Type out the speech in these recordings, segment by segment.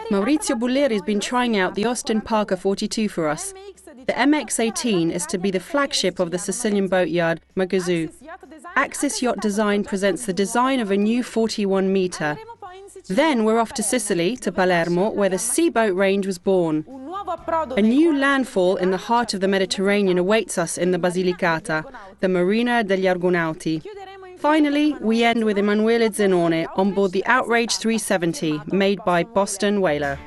Maurizio Bulleri has been trying out the Austin Parker 42 for us. The MX-18 is to be the flagship of the Sicilian boat yard, Magazoo. Axis Yacht Design presents the design of a new 41-metre. Then we're off to Sicily, to Palermo, where the Seaboat range was born. A new landfall in the heart of the Mediterranean awaits us in the Basilicata, the Marina degli Argonauti. Finally, we end with Emanuele Zenone on board the Outrage 370, made by Boston Whaler.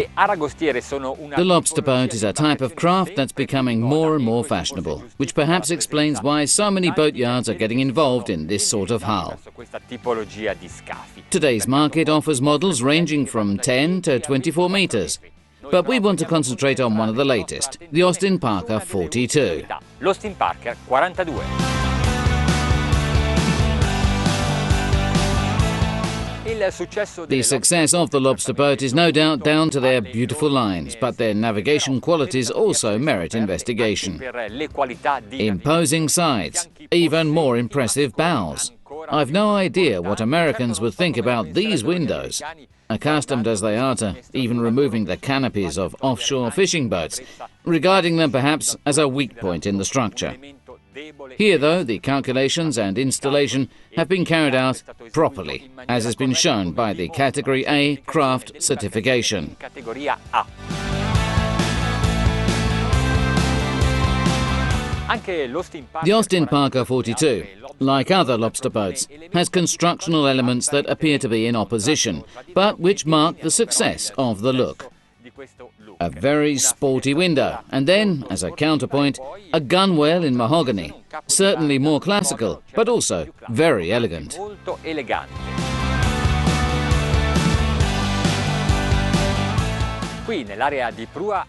The lobster boat is a type of craft that's becoming more and more fashionable, which perhaps explains why so many boatyards are getting involved in this sort of hull. Today's market offers models ranging from 10 to 24 meters, but we want to concentrate on one of the latest, the Austin Parker 42. The success of the lobster boat is no doubt down to their beautiful lines, but their navigation qualities also merit investigation. Imposing sides, even more impressive bows. I've no idea what Americans would think about these windows, accustomed as they are to even removing the canopies of offshore fishing boats, regarding them perhaps as a weak point in the structure. Here, though, the calculations and installation have been carried out properly, as has been shown by the Category A craft certification. The Austin Parker 42, like other lobster boats, has constructional elements that appear to be in opposition, but which mark the success of the look. A very sporty window, and then, as a counterpoint, a gunwale in mahogany, certainly more classical, but also very elegant.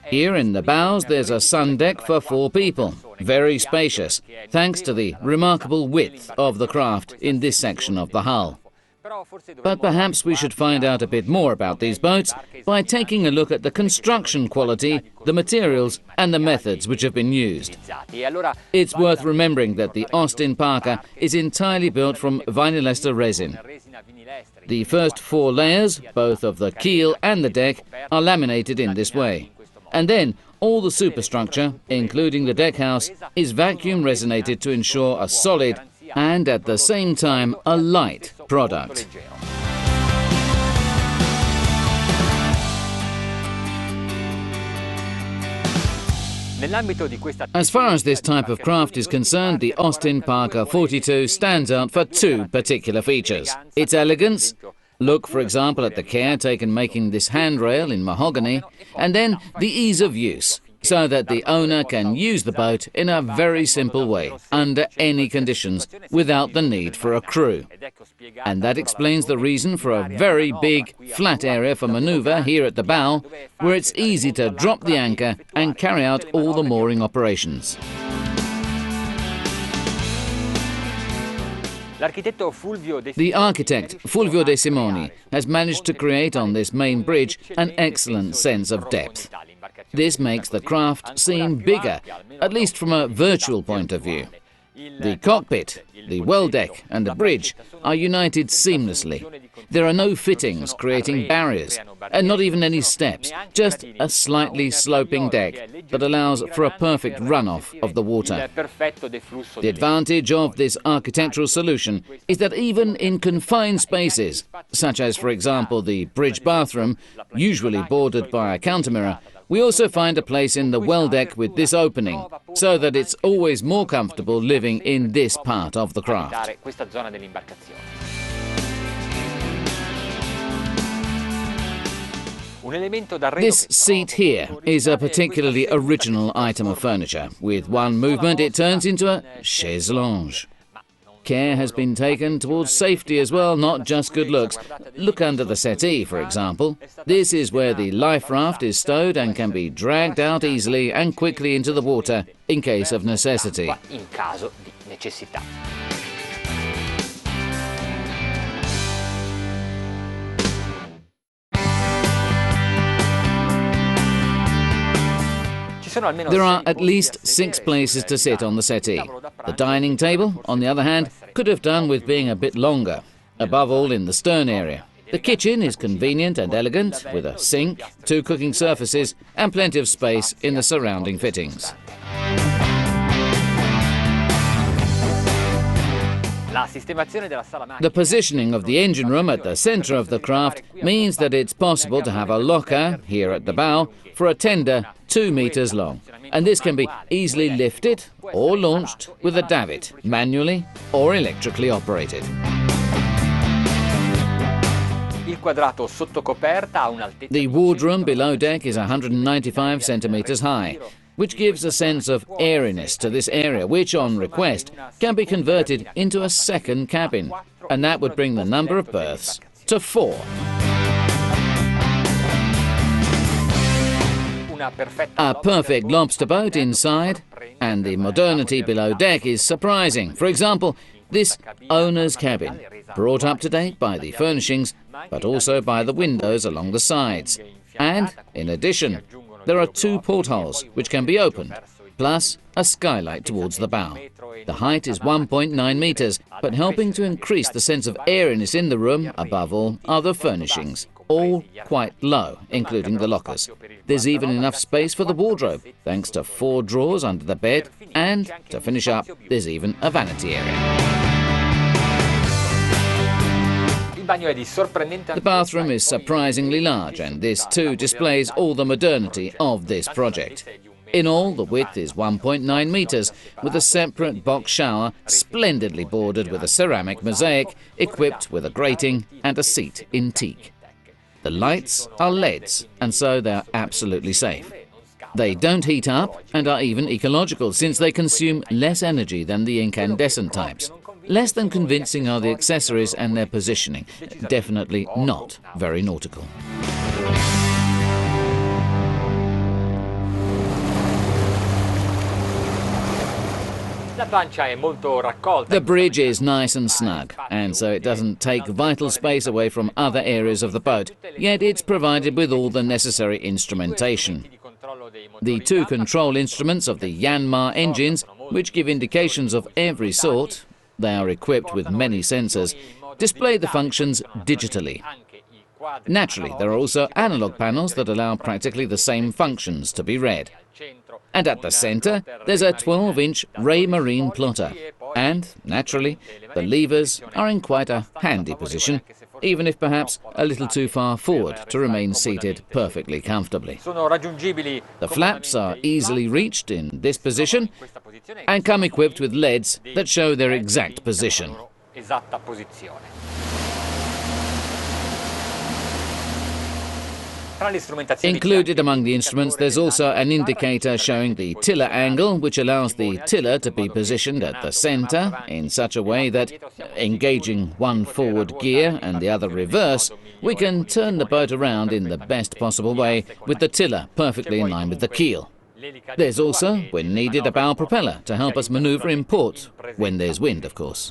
Here in the bows there's a sun deck for 4 people, very spacious, thanks to the remarkable width of the craft in this section of the hull. But perhaps we should find out a bit more about these boats by taking a look at the construction quality, the materials and the methods which have been used. It's worth remembering that the Austin Parker is entirely built from vinyl ester resin. The first 4 layers, both of the keel and the deck, are laminated in this way. And then all the superstructure, including the deck house, is vacuum resonated to ensure a solid and at the same time a light product. As far as this type of craft is concerned, the Austin Parker 42 stands out for 2 particular features. Its elegance. Look, for example, at the care taken making this handrail in mahogany, and then the ease of use, so that the owner can use the boat in a very simple way, under any conditions, without the need for a crew. And that explains the reason for a very big, flat area for manoeuvre here at the bow, where it's easy to drop the anchor and carry out all the mooring operations. The architect, Fulvio De Simoni, has managed to create on this main bridge an excellent sense of depth. This makes the craft seem bigger, at least from a virtual point of view. The cockpit, the well deck and the bridge are united seamlessly. There are no fittings creating barriers, and not even any steps, just a slightly sloping deck that allows for a perfect runoff of the water. The advantage of this architectural solution is that even in confined spaces, such as, for example, the bridge bathroom, usually bordered by a countermirror, we also find a place in the well deck with this opening, so that it's always more comfortable living in this part of the craft. This seat here is a particularly original item of furniture. With one movement it turns into a chaise longue. Care has been taken towards safety as well, not just good looks. Look under the settee, for example. This is where the life raft is stowed and can be dragged out easily and quickly into the water in case of necessity. There are at least 6 places to sit on the settee. The dining table, on the other hand, could have done with being a bit longer, above all in the stern area. The kitchen is convenient and elegant, with a sink, 2 cooking surfaces, and plenty of space in the surrounding fittings. The positioning of the engine room at the centre of the craft means that it's possible to have a locker, here at the bow, for a tender 2 meters long. And this can be easily lifted or launched with a davit, manually or electrically operated. The wardroom below deck is 195 centimeters high, which gives a sense of airiness to this area, which, on request, can be converted into a second cabin, and that would bring the number of berths to 4. A perfect lobster boat inside, and the modernity below deck is surprising. For example, this owner's cabin, brought up to date by the furnishings, but also by the windows along the sides. And, in addition, there are 2 portholes which can be opened, plus a skylight towards the bow. The height is 1.9 meters, but helping to increase the sense of airiness in the room, above all, are the furnishings, all quite low, including the lockers. There's even enough space for the wardrobe, thanks to 4 drawers under the bed, and, to finish up, there's even a vanity area. The bathroom is surprisingly large, and this too displays all the modernity of this project. In all, the width is 1.9 meters, with a separate box shower splendidly bordered with a ceramic mosaic, equipped with a grating and a seat in teak. The lights are LEDs, and so they're absolutely safe. They don't heat up and are even ecological, since they consume less energy than the incandescent types. Less than convincing are the accessories and their positioning. Definitely not very nautical. The bridge is nice and snug, and so it doesn't take vital space away from other areas of the boat, yet it's provided with all the necessary instrumentation. The 2 control instruments of the Yanmar engines, which give indications of every sort, they are equipped with many sensors, display the functions digitally. Naturally, there are also analog panels that allow practically the same functions to be read. And at the centre, there's a 12-inch Raymarine plotter. And, naturally, the levers are in quite a handy position, even if perhaps a little too far forward to remain seated perfectly comfortably. The flaps are easily reached in this position and come equipped with LEDs that show their exact position. Included among the instruments, there's also an indicator showing the tiller angle, which allows the tiller to be positioned at the centre in such a way that, engaging one forward gear and the other reverse, we can turn the boat around in the best possible way with the tiller perfectly in line with the keel. There's also, when needed, a bow propeller to help us manoeuvre in port, when there's wind, of course.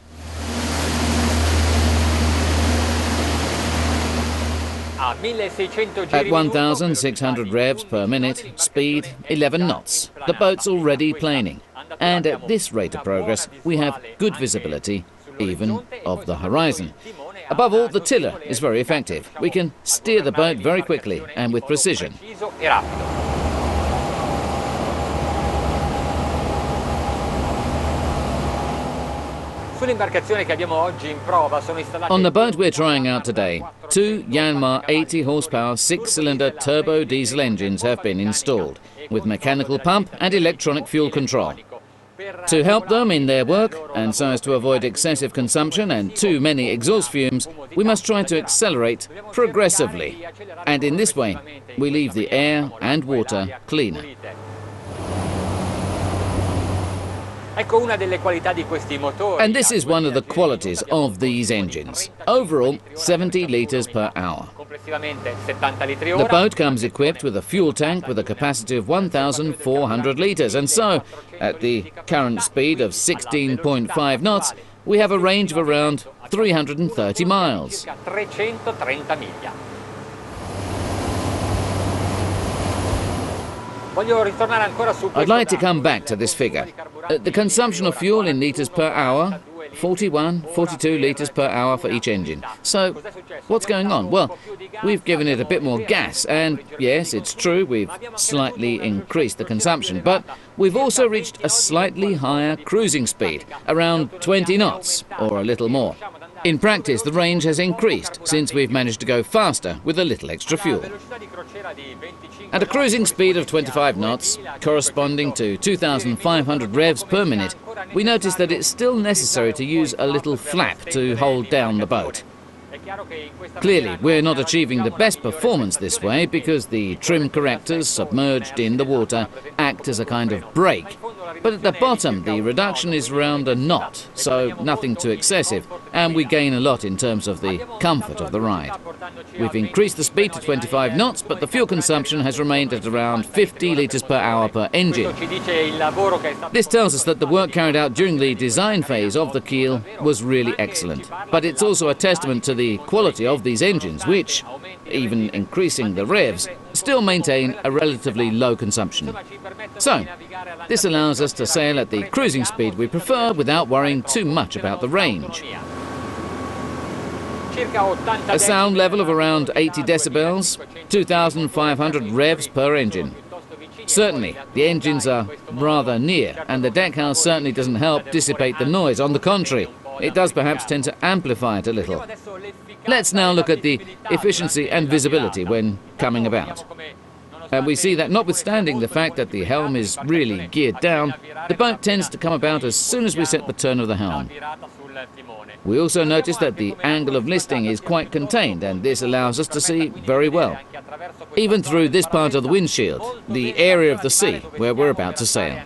At 1,600 revs per minute, speed 11 knots. The boat's already planing, and at this rate of progress, we have good visibility, even of the horizon. Above all, the tiller is very effective. We can steer the boat very quickly and with precision. On the boat we're trying out today, 2 Yanmar 80 horsepower 6-cylinder turbo diesel engines have been installed, with mechanical pump and electronic fuel control. To help them in their work, and so as to avoid excessive consumption and too many exhaust fumes, we must try to accelerate progressively, and in this way we leave the air and water cleaner. And this is one of the qualities of these engines. Overall, 70 litres per hour. The boat comes equipped with a fuel tank with a capacity of 1,400 litres, and so, at the current speed of 16.5 knots, we have a range of around 330 miles. I'd like to come back to this figure. The consumption of fuel in litres per hour, 41, 42 litres per hour for each engine. So, what's going on? Well, we've given it a bit more gas, and yes, it's true, we've slightly increased the consumption, but we've also reached a slightly higher cruising speed, around 20 knots, or a little more. In practice, the range has increased since we've managed to go faster with a little extra fuel. At a cruising speed of 25 knots, corresponding to 2,500 revs per minute, we notice that it's still necessary to use a little flap to hold down the boat. Clearly, we're not achieving the best performance this way because the trim correctors submerged in the water act as a kind of brake. But at the bottom, the reduction is around a knot, so nothing too excessive, and we gain a lot in terms of the comfort of the ride. We've increased the speed to 25 knots, but the fuel consumption has remained at around 50 litres per hour per engine. This tells us that the work carried out during the design phase of the keel was really excellent. But it's also a testament to the quality of these engines, which, even increasing the revs, still maintain a relatively low consumption. So, this allows us to sail at the cruising speed we prefer without worrying too much about the range. A sound level of around 80 decibels, 2,500 revs per engine. Certainly, the engines are rather near, and the deckhouse certainly doesn't help dissipate the noise. On the contrary, it does perhaps tend to amplify it a little. Let's now look at the efficiency and visibility when coming about. And we see that notwithstanding the fact that the helm is really geared down, the boat tends to come about as soon as we set the turn of the helm. We also notice that the angle of listing is quite contained, and this allows us to see very well, even through this part of the windshield, the area of the sea where we're about to sail.